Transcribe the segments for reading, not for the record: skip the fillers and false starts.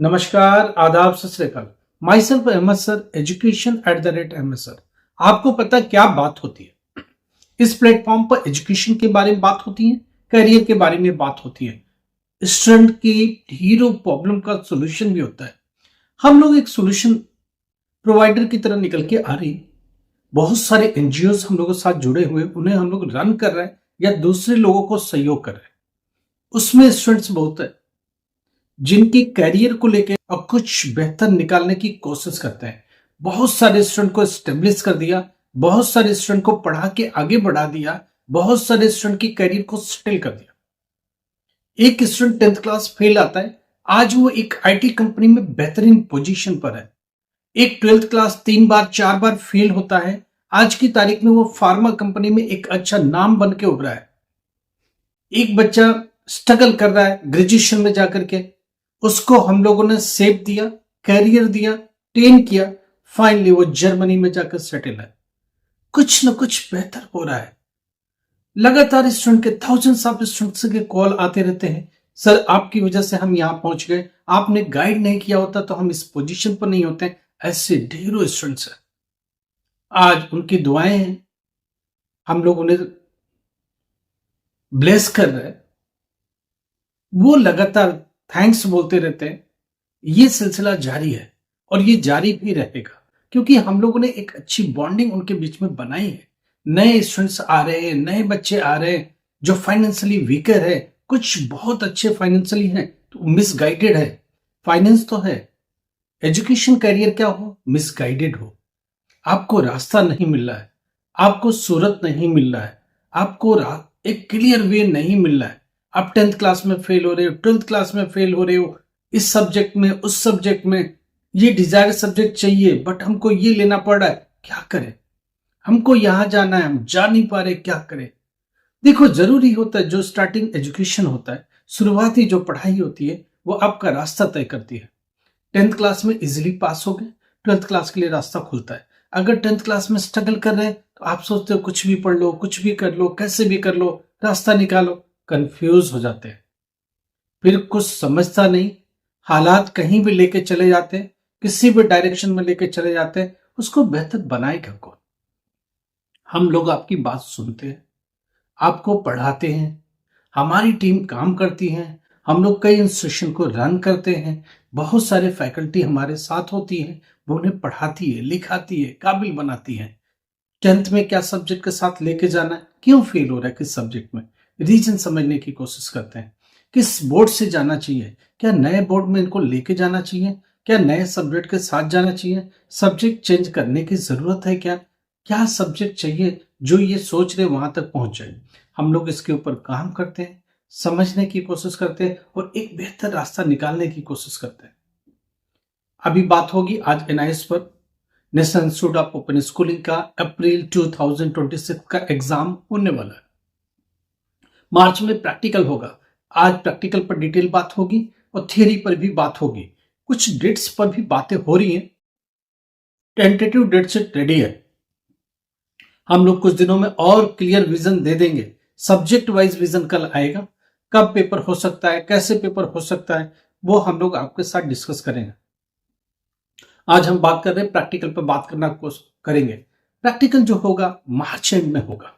नमस्कार, आदाब, सत श्री अकाल। माई सेल्फ अहमद सर, education@अहमद सर। आपको पता क्या बात होती है? इस प्लेटफॉर्म पर एजुकेशन के बारे में बात होती है, करियर के बारे में बात होती है, स्टूडेंट की हीरो प्रॉब्लम का सोल्यूशन भी होता है। हम लोग एक सोल्यूशन प्रोवाइडर की तरह निकल के आ रही हैं। बहुत सारे एनजीओ हम लोगों के साथ जुड़े हुए, उन्हें हम लोग रन कर रहे हैं या दूसरे लोगों को सहयोग कर रहे हैं। उसमें स्टूडेंट्स बहुत है जिनकी करियर को लेकर और कुछ बेहतर निकालने की कोशिश करते हैं। बहुत सारे स्टूडेंट को स्टेब्लिश कर दिया, बहुत सारे स्टूडेंट को पढ़ा के आगे बढ़ा दिया, बहुत सारे स्टूडेंट की करियर को सेटल कर दिया। एक स्टूडेंट 10th क्लास फेल आता है, आज वो एक आईटी कंपनी में बेहतरीन पोजीशन पर है। एक 12th क्लास 3 बार 4 बार फेल होता है, आज की तारीख में वो फार्मा कंपनी में एक अच्छा नाम बन के उभरा है। एक बच्चा स्ट्रगल कर रहा है ग्रेजुएशन में जाकर के, उसको हम लोगों ने सेव दिया, करियर दिया, ट्रेन किया, फाइनली वो जर्मनी में जाकर सेटल है। कुछ न कुछ बेहतर हो रहा है। लगातार स्टूडेंट के थाउजेंड्स ऑफ स्टूडेंट्स के कॉल आते रहते हैं, सर आपकी वजह से हम यहां पहुंच गए, आपने गाइड नहीं किया होता तो हम इस पोजीशन पर नहीं होते। ऐसे ढेरों स्टूडेंट्स हैं, आज उनकी दुआएं हैं, हम लोग उन्हें ब्लेस कर रहे हैं, वो लगातार थैंक्स बोलते रहते हैं। ये सिलसिला जारी है और ये जारी भी रहेगा, क्योंकि हम लोगों ने एक अच्छी बॉन्डिंग उनके बीच में बनाई है। नए स्टूडेंट्स आ रहे हैं, नए बच्चे आ रहे हैं जो फाइनेंशियली वीकर है, कुछ बहुत अच्छे फाइनेंशियली हैं तो मिसगाइडेड है। फाइनेंस तो है, एजुकेशन करियर क्या हो, मिसगाइडेड हो, आपको रास्ता नहीं मिल रहा है, आपको सूरत नहीं मिल रहा है, आपको एक क्लियर वे नहीं मिल रहा है। आप 10th क्लास में फेल हो रहे हो, 12th क्लास में फेल हो रहे हो, इस सब्जेक्ट में, उस सब्जेक्ट में, ये डिजायर सब्जेक्ट चाहिए बट हमको ये लेना पड़ रहा है, क्या करें? हमको यहां जाना है, हम जा नहीं पा रहे, क्या करें? देखो, जरूरी होता है जो स्टार्टिंग एजुकेशन होता है, शुरुआती जो पढ़ाई होती है, वो आपका रास्ता तय करती है। 10th क्लास में इजिली पास हो गए, 12th क्लास के लिए रास्ता खुलता है। अगर 10th क्लास में स्ट्रगल कर रहे हैं तो आप सोचते हो कुछ भी पढ़ लो, कुछ भी कर लो, कैसे भी कर लो, रास्ता निकालो, कंफ्यूज हो जाते हैं, फिर कुछ समझता नहीं, हालात कहीं भी लेके चले जाते हैं, किसी भी डायरेक्शन में लेके चले जाते हैं, उसको बेहतर बनाएगा कौन? हम लोग आपकी बात सुनते हैं, आपको पढ़ाते हैं, हमारी टीम काम करती है, हम लोग कई इंस्टीट्यूशन को रन करते हैं, बहुत सारे फैकल्टी हमारे साथ होती है, वो उन्हें पढ़ाती है, लिखाती है, काबिल बनाती है। 10th में क्या सब्जेक्ट के साथ लेके जाना है, क्यों फेल हो रहा है किस सब्जेक्ट में, रीजन समझने की कोशिश करते हैं। किस बोर्ड से जाना चाहिए, क्या नए बोर्ड में इनको लेके जाना चाहिए, क्या नए सब्जेक्ट के साथ जाना चाहिए, सब्जेक्ट चेंज करने की जरूरत है, क्या क्या सब्जेक्ट चाहिए जो ये सोच रहे वहां तक पहुंच जाए। हम लोग इसके ऊपर काम करते हैं, समझने की कोशिश करते हैं और एक बेहतर रास्ता निकालने की कोशिश करते हैं। अभी बात होगी आज एनआईएस पर, national institute of open schooling का अप्रैल 2026 का एग्जाम होने वाला है। मार्च में प्रैक्टिकल होगा। आज प्रैक्टिकल पर डिटेल बात होगी और थियरी पर भी बात होगी। कुछ डेट्स पर भी बातें हो रही हैं, टेंटेटिव डेट से रेडी है। हम लोग कुछ दिनों में और क्लियर विजन दे देंगे, सब्जेक्ट वाइज विजन कल आएगा, कब पेपर हो सकता है, कैसे पेपर हो सकता है, वो हम लोग आपके साथ डिस्कस करेंगे। आज हम बात कर रहे हैं प्रैक्टिकल पर, बात करना करेंगे। प्रैक्टिकल जो होगा मार्च एंड में होगा।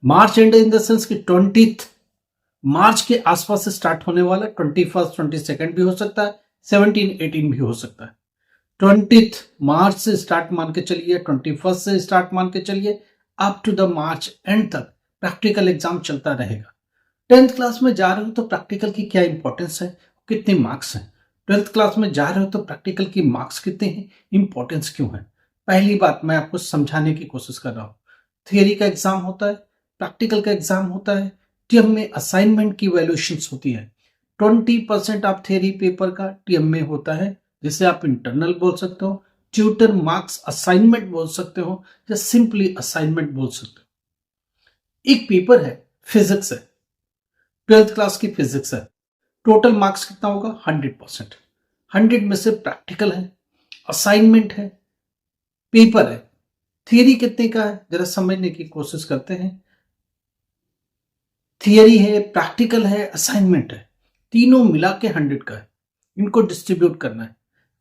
मार्च एंड इन द सेंस कि 20 मार्च के आसपास से स्टार्ट होने वाला है। 21 22 भी हो सकता है, 17 18 भी हो सकता है। 20 मार्च से स्टार्ट मान के चलिए, 21 से स्टार्ट मान के चलिए, up to the March end तक प्रैक्टिकल एग्जाम चलता रहेगा। 10th क्लास में जा रहे हो तो प्रैक्टिकल की क्या इंपॉर्टेंस है, कितने मार्क्स हैं। 12th क्लास में जा रहे हो तो प्रैक्टिकल की मार्क्स कितने हैं, इंपॉर्टेंस क्यों है। पहली बात मैं आपको समझाने की कोशिश कर रहा हूं। थियरी का एग्जाम होता है, प्रैक्टिकल का एग्जाम होता है, टीएम में असाइनमेंट की वैल्यूएशन होती है। 20% ऑफ थियरी पेपर का टीएम में होता है, जिसे आप इंटरनल बोल सकते हो, ट्यूटर मार्क्स असाइनमेंट बोल सकते हो, या सिंपली असाइनमेंट बोल सकते हो। एक पेपर है, फिजिक्स है, 12th क्लास की फिजिक्स है। टोटल मार्क्स कितना होगा, 100%। 100 में से प्रैक्टिकल है, असाइनमेंट है, पेपर है। थियरी कितने का है, जरा समझने की कोशिश करते हैं। थियरी है, प्रैक्टिकल है, असाइनमेंट है, तीनों मिला के 100 का है। इनको डिस्ट्रीब्यूट करना है।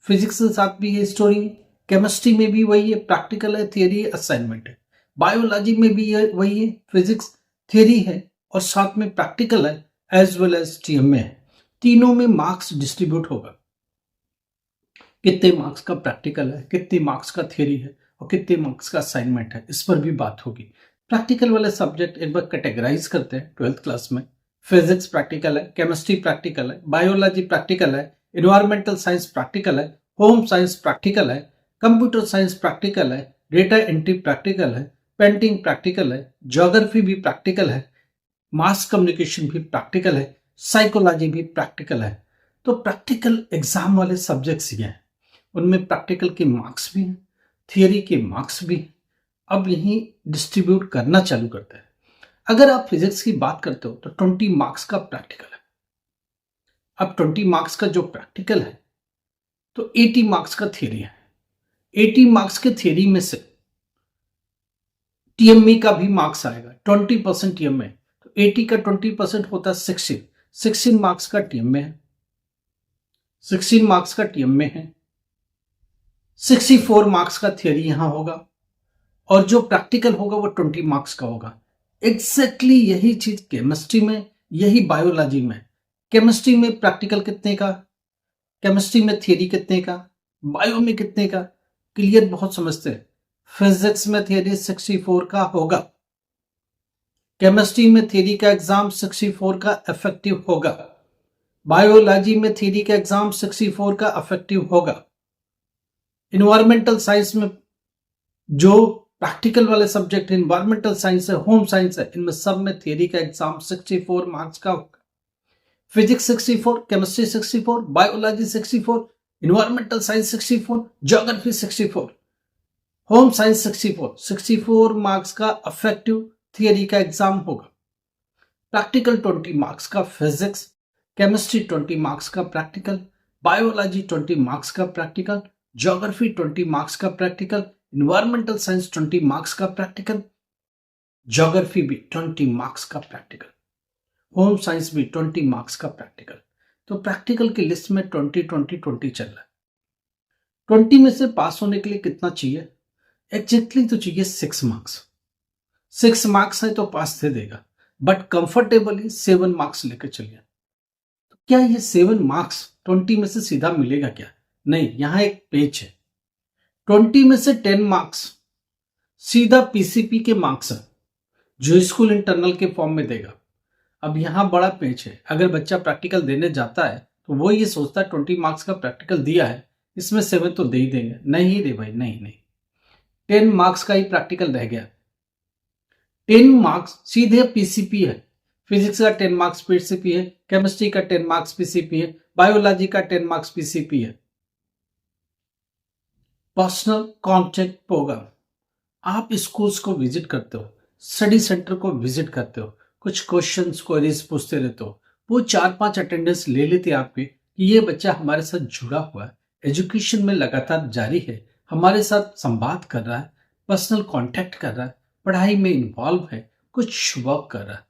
फिजिक्स के साथ भी ये स्टोरी है, केमिस्ट्री में भी वही है, प्रैक्टिकल है, थियरी है, असाइनमेंट है। बायोलॉजी में भी ये वही है, फिजिक्स थियरी है और साथ में प्रैक्टिकल है एज वेल एज टीएमए है। तीनों में मार्क्स डिस्ट्रीब्यूट होगा। कितने मार्क्स का प्रैक्टिकल है, कितने मार्क्स का थियरी है और कितने मार्क्स का असाइनमेंट है, इस पर भी बात होगी। प्रैक्टिकल वाले सब्जेक्ट एक बार कैटेगराइज करते हैं 12th क्लास में। फिजिक्स प्रैक्टिकल है, केमिस्ट्री प्रैक्टिकल है, बायोलॉजी प्रैक्टिकल है, इन्वायरमेंटल साइंस प्रैक्टिकल है, होम साइंस प्रैक्टिकल है, कंप्यूटर साइंस प्रैक्टिकल है, डेटा एंट्री प्रैक्टिकल है, पेंटिंग प्रैक्टिकल है, ज्योग्राफी भी प्रैक्टिकल है, मास कम्युनिकेशन भी प्रैक्टिकल है, साइकोलॉजी भी प्रैक्टिकल है। तो प्रैक्टिकल एग्जाम वाले सब्जेक्ट्स ये हैं, उनमें प्रैक्टिकल के मार्क्स भी हैं, थियरी के मार्क्स भी हैं। अब यही डिस्ट्रीब्यूट करना चालू करते हैं। अगर आप फिजिक्स की बात करते हो तो 20 मार्क्स का प्रैक्टिकल है। अब 20 मार्क्स का जो प्रैक्टिकल है तो 80 मार्क्स का थियरी है। 80 मार्क्स के थियरी में से टीएमए का भी मार्क्स आएगा, 20% टीएमए। तो 80 का 20% होता है 16 मार्क्स का टीएमए है, 16 मार्क्स का टीएमए है, 64 मार्क्स का थियरी यहां होगा और जो प्रैक्टिकल होगा वो 20 मार्क्स का होगा। एग्जैक्टली यही चीज केमिस्ट्री में, यही बायोलॉजी में। केमिस्ट्री में प्रैक्टिकल कितने का, केमिस्ट्री में थियरी कितने का, बायो में कितने का, क्लियर बहुत समझते हैं। फिजिक्स में थियरी 64 का होगा, केमिस्ट्री में थियरी का एग्जाम 64 का इफेक्टिव होगा, बायोलॉजी में थियरी का एग्जाम 64 का इफेक्टिव होगा। इन्वायरमेंटल साइंस में जो प्रैक्टिकल वाले सब्जेक्ट इन्वायरमेंटल साइंस है, होम साइंस है, इनमें सब में थियरी का एग्जाम 64 मार्क्स का होगा। Physics 64, chemistry 64, biology 64, environmental science 64, geography 64, home science 64 marks का अफेक्टिव थियरी का एग्जाम होगा। प्रैक्टिकल 20 मार्क्स का फिजिक्स, केमिस्ट्री 20 मार्क्स का प्रैक्टिकल, बायोलॉजी 20 मार्क्स का प्रैक्टिकल, ज्योग्राफी 20 मार्क्स का प्रैक्टिकल, इन्वायरमेंटल साइंस 20 मार्क्स का प्रैक्टिकल, ज्योग्राफी भी 20 मार्क्स का प्रैक्टिकल, होम साइंस भी 20 मार्क्स का प्रैक्टिकल। तो प्रैक्टिकल की लिस्ट में 20 चल रहा है। 20 में से पास होने के लिए कितना चाहिए? एग्जैक्टली तो चाहिए 6 मार्क्स। 6 मार्क्स है तो पास दे देगा, बट कंफर्टेबली 7 मार्क्स लेकर चलिए। तो क्या ये 7 मार्क्स 20 में से सीधा मिलेगा क्या? नहीं, यहां एक पेच है। 20 में से 10 मार्क्स सीधा पीसीपी के मार्क्स है जो स्कूल इंटरनल के फॉर्म में देगा। अब यहां बड़ा पेच है, अगर बच्चा प्रैक्टिकल देने जाता है तो वो ये सोचता है 20 मार्क्स का प्रैक्टिकल दिया है, इसमें 7 तो दे ही देंगे। नहीं रे भाई, नहीं, 10 मार्क्स का ही प्रैक्टिकल रह गया। 10 मार्क्स सीधे पीसीपी है। फिजिक्स का 10 मार्क्स पीसीपी है, केमिस्ट्री का 10 मार्क्स पीसीपी है, बायोलॉजी का 10 मार्क्स पीसीपी है। पर्सनल कॉन्टेक्ट प्रोग्राम, आप स्कूल्स को विजिट करते हो, स्टडी सेंटर को विजिट करते हो, कुछ क्वेश्चंस क्वेरीज पूछते रहते हो, वो 4-5 अटेंडेंस ले लेते हैं आपके कि ये बच्चा हमारे साथ जुड़ा हुआ है, एजुकेशन में लगातार जारी है, हमारे साथ संवाद कर रहा है, पर्सनल कांटेक्ट कर रहा है, पढ़ाई में इन्वॉल्व है, कुछ वर्क कर रहा है।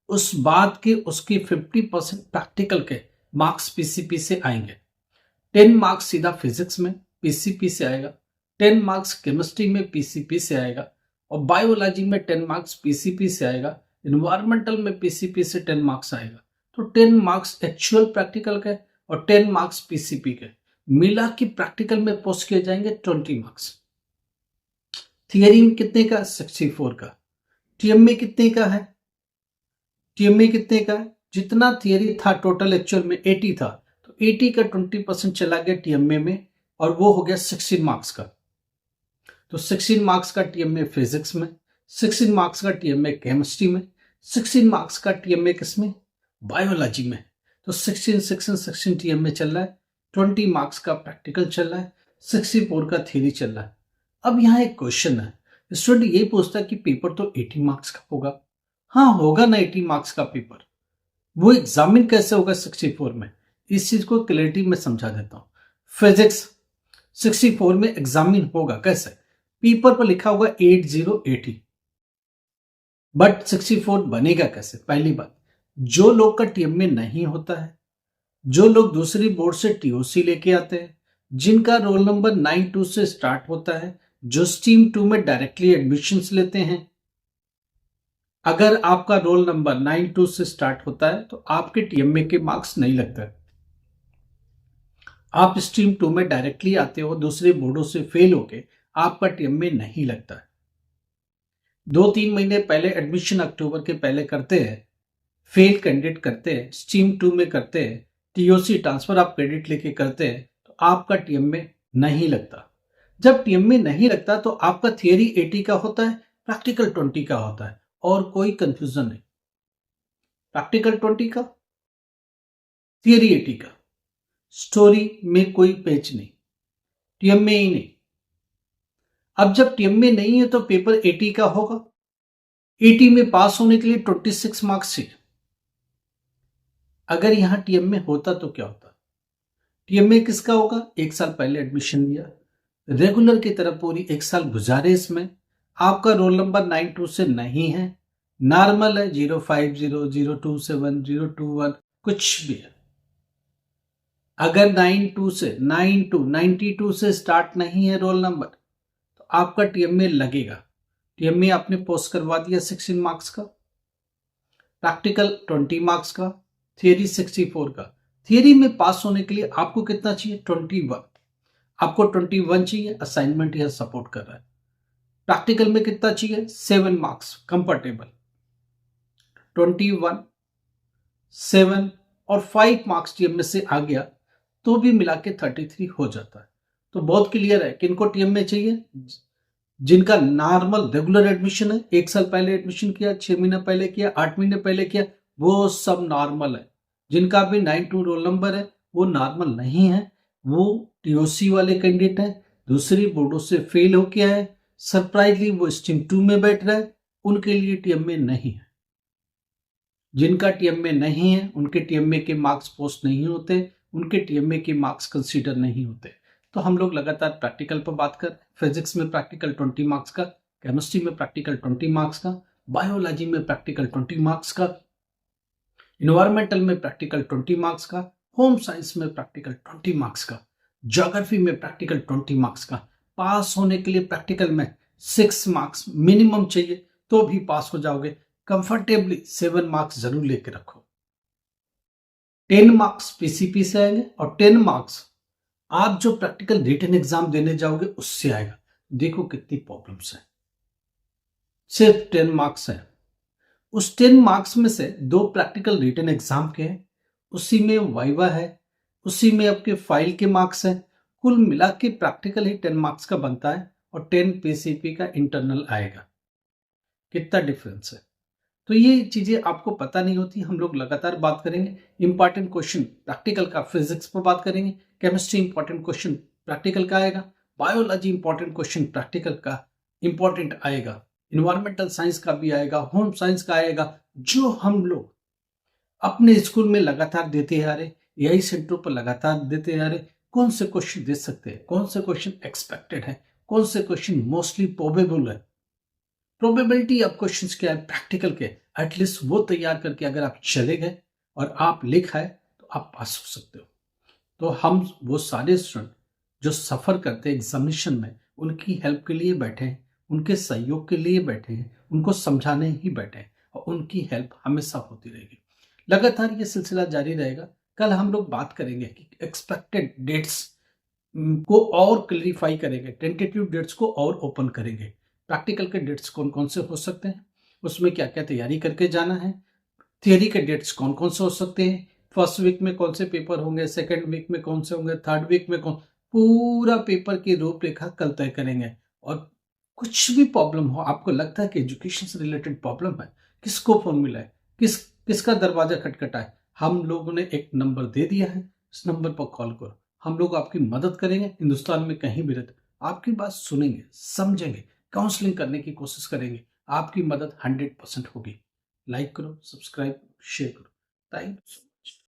उस बात के उसके 50% प्रैक्टिकल के मार्क्स पीसीपी से आएंगे। 10 मार्क्स सीधा फिजिक्स में पीसीपी से आएगा, 10 मार्क्स केमिस्ट्री में पीसीपी से आएगा और बायोलॉजी में 10 मार्क्स पीसीपी से आएगा, इन्वायरमेंटल में पीसीपी से 10 मार्क्स आएगा। तो 10 मार्क्स एक्चुअल प्रैक्टिकल के और 10 मार्क्स पीसीपी के मिला के प्रैक्टिकल में पोस्ट किए जाएंगे 20 मार्क्स। थियरी में कितने का? 64 का। टीएमए कितने का है? टीएमए कितने का है? जितना थियरी था टोटल एक्चुअल में 80 था, तो 80 का 20% चला गया टीएमए में और वो हो गया 16 मार्क्स का। तो 16 मार्क्स का टीएमए फिजिक्स में, 16 मार्क्स का टीएमए केमिस्ट्री में, 16 मार्क्स का टीएमए किसमें? बायोलॉजी में। तो 16 टीएमए चल रहा है, 20 मार्क्स का प्रैक्टिकल चल रहा है, 64 का थ्योरी चल रहा है। अब यहाँ एक क्वेश्चन है, स्टूडेंट ये पूछता है कि पेपर तो 80 मार्क्स का होगा। हाँ होगा ना 80 मार्क्स का पेपर, वो एग्जामिन कैसे होगा 64 में? इस चीज को क्लैरिटी में समझा देता हूं। फिजिक्स 64 में एग्जामिन होगा कैसे? पेपर पर लिखा होगा 8080, बट 64 बनेगा कैसे? पहली बात, जो लोग का टीएमए नहीं होता है जो लोग दूसरी बोर्ड से टीओसी लेके आते हैं, जिनका रोल नंबर 92 से स्टार्ट होता है, जो स्ट्रीम 2 में डायरेक्टली एडमिशंस लेते हैं, अगर आपका रोल नंबर 92 से स्टार्ट होता है तो आपके टीएमए के मार्क्स नहीं लगते। आप स्ट्रीम 2 में डायरेक्टली आते हो, दूसरे बोर्डों से फेल होके आपका टीएमए नहीं लगता है। 2-3 महीने पहले एडमिशन अक्टूबर के पहले करते हैं, फेल कैंडिडेट करते हैं, स्ट्रीम 2 में करते हैं, टीओसी ट्रांसफर आप क्रेडिट लेके करते हैं तो आपका टीएमए नहीं लगता। जब टीएमए नहीं लगता तो आपका थियरी 80 का होता है, प्रैक्टिकल 20 का होता है और कोई कंफ्यूजन नहीं। प्रैक्टिकल 20 का, थियरी 80 का, स्टोरी में कोई पेच नहीं, टीएमए ही नहीं। अब जब टीएमए नहीं है तो पेपर 80 का होगा। 80 में पास होने के लिए 26 मार्क्स चाहिए। अगर यहां टीएमए होता तो क्या होता? टीएमए किसका होगा? 1 साल पहले एडमिशन लिया, रेगुलर की तरफ पूरी 1 साल गुजारे, इसमें आपका रोल नंबर 92 से नहीं है, नॉर्मल है 050, 027, 021, कुछ भी है। अगर 92 से स्टार्ट नहीं है रोल नंबर तो आपका टीएमए लगेगा। टीएमए आपने पोस्ट करवा दिया 16 मार्क्स का, प्रैक्टिकल 20 मार्क्स का, थियरी 64 का। थियरी में पास होने के लिए आपको कितना चाहिए? 21। आपको 21 चाहिए, असाइनमेंट यह सपोर्ट कर रहा है। प्रैक्टिकल में कितना चाहिए? 7 मार्क्स कंफर्टेबल। 21, 7 और 5 मार्क्स टीएमए से आ गया तो भी मिला के 33 हो जाता है। तो बहुत क्लियर है किनको टीएमए चाहिए? जिनका नॉर्मल रेगुलर एडमिशन है, 1 साल पहले एडमिशन किया, 6 महीने पहले किया, 8 महीने पहले किया, वो सब नॉर्मल है। जिनका भी 92 रोल नंबर है वो नॉर्मल नहीं है, वो टीओसी वाले कैंडिडेट है, दूसरी बोर्डों से फेल हो गया है, सरप्राइजली वो स्ट्रीम 2 में बैठ रहा है, उनके लिए टीएमए नहीं है। जिनका टीएमए नहीं है उनके टीएमए के मार्क्स पोस्ट नहीं होते, उनके टीएमए के मार्क्स कंसीडर नहीं होते। तो हम लोग लगातार प्रैक्टिकल पर बात कर रहे हैं। फिजिक्स में प्रैक्टिकल 20 मार्क्स का, केमिस्ट्री में प्रैक्टिकल 20 मार्क्स का, बायोलॉजी में प्रैक्टिकल 20 मार्क्स का, इन्वायरमेंटल में प्रैक्टिकल 20 मार्क्स का, होम साइंस में प्रैक्टिकल 20 मार्क्स का, ज्योग्राफी में प्रैक्टिकल 20 मार्क्स का। पास होने के लिए प्रैक्टिकल में 6 मार्क्स मिनिमम चाहिए तो भी पास हो जाओगे। कंफर्टेबली 7 मार्क्स जरूर लेके रखो। 10 मार्क्स पीसीपी से आएंगे और 10 मार्क्स आप जो प्रैक्टिकल रिटन एग्जाम देने जाओगे उससे आएगा। देखो कितनी प्रॉब्लम्स है, सिर्फ 10 मार्क्स है। उस 10 मार्क्स में से 2 प्रैक्टिकल रिटन एग्जाम के हैं, उसी में वाइवा है, उसी में आपके फाइल के मार्क्स है। कुल मिला के प्रैक्टिकल ही 10 मार्क्स का बनता है और 10 पीसीपी का इंटरनल आएगा। कितना डिफरेंस है? तो ये चीजें आपको पता नहीं होती। हम लोग लगातार बात करेंगे। इंपॉर्टेंट क्वेश्चन प्रैक्टिकल का फिजिक्स पर बात करेंगे, केमिस्ट्री इंपॉर्टेंट क्वेश्चन प्रैक्टिकल का आएगा, बायोलॉजी इंपॉर्टेंट क्वेश्चन प्रैक्टिकल का इंपॉर्टेंट आएगा, इन्वायरमेंटल साइंस का भी आएगा, होम साइंस का आएगा। जो हम लोग अपने स्कूल में लगातार देते आ रहे, यही सेंटरों पर लगातार देते आ रहे, कौन से क्वेश्चन दे सकते हैं, कौन से क्वेश्चन एक्सपेक्टेड है, कौन से क्वेश्चन मोस्टली प्रोबेबल है। प्रोबेबिलिटी ऑफ क्वेश्चंस क्या है प्रैक्टिकल के, एटलीस्ट वो तैयार करके अगर आप चले गए और आप लिखा है तो आप पास हो सकते हो। तो हम वो सारे स्टूडेंट जो सफ़र करते हैं एग्जामिनेशन में, उनकी हेल्प के लिए बैठे हैं, उनके सहयोग के लिए बैठे हैं, उनको समझाने ही बैठे हैं और उनकी हेल्प हमेशा होती रहेगी। लगातार ये सिलसिला जारी रहेगा। कल हम लोग बात करेंगे कि एक्सपेक्टेड डेट्स को और क्लैरिफाई करेंगे, टेंटेटिव डेट्स को और ओपन करेंगे। प्रैक्टिकल के डेट्स कौन कौन से हो सकते हैं, उसमें क्या क्या तैयारी करके जाना है, थियरी के डेट्स कौन कौन से हो सकते हैं, फर्स्ट वीक में कौन से पेपर होंगे, सेकेंड वीक में कौन से होंगे, थर्ड वीक में कौन, पूरा पेपर की रूपरेखा कल तय करेंगे। और कुछ भी प्रॉब्लम हो, आपको लगता है कि एजुकेशन से रिलेटेड प्रॉब्लम है, किसको फोन मिला है, किसका दरवाजा खटखटा है, हम लोगों ने एक नंबर दे दिया है, इस नंबर पर कॉल करो। हम लोग आपकी मदद करेंगे। हिंदुस्तान में कहीं भी रहते आपकी बात सुनेंगे, समझेंगे, काउंसलिंग करने की कोशिश करेंगे। आपकी मदद 100% होगी। लाइक करो, सब्सक्राइब, शेयर करो। Thank you.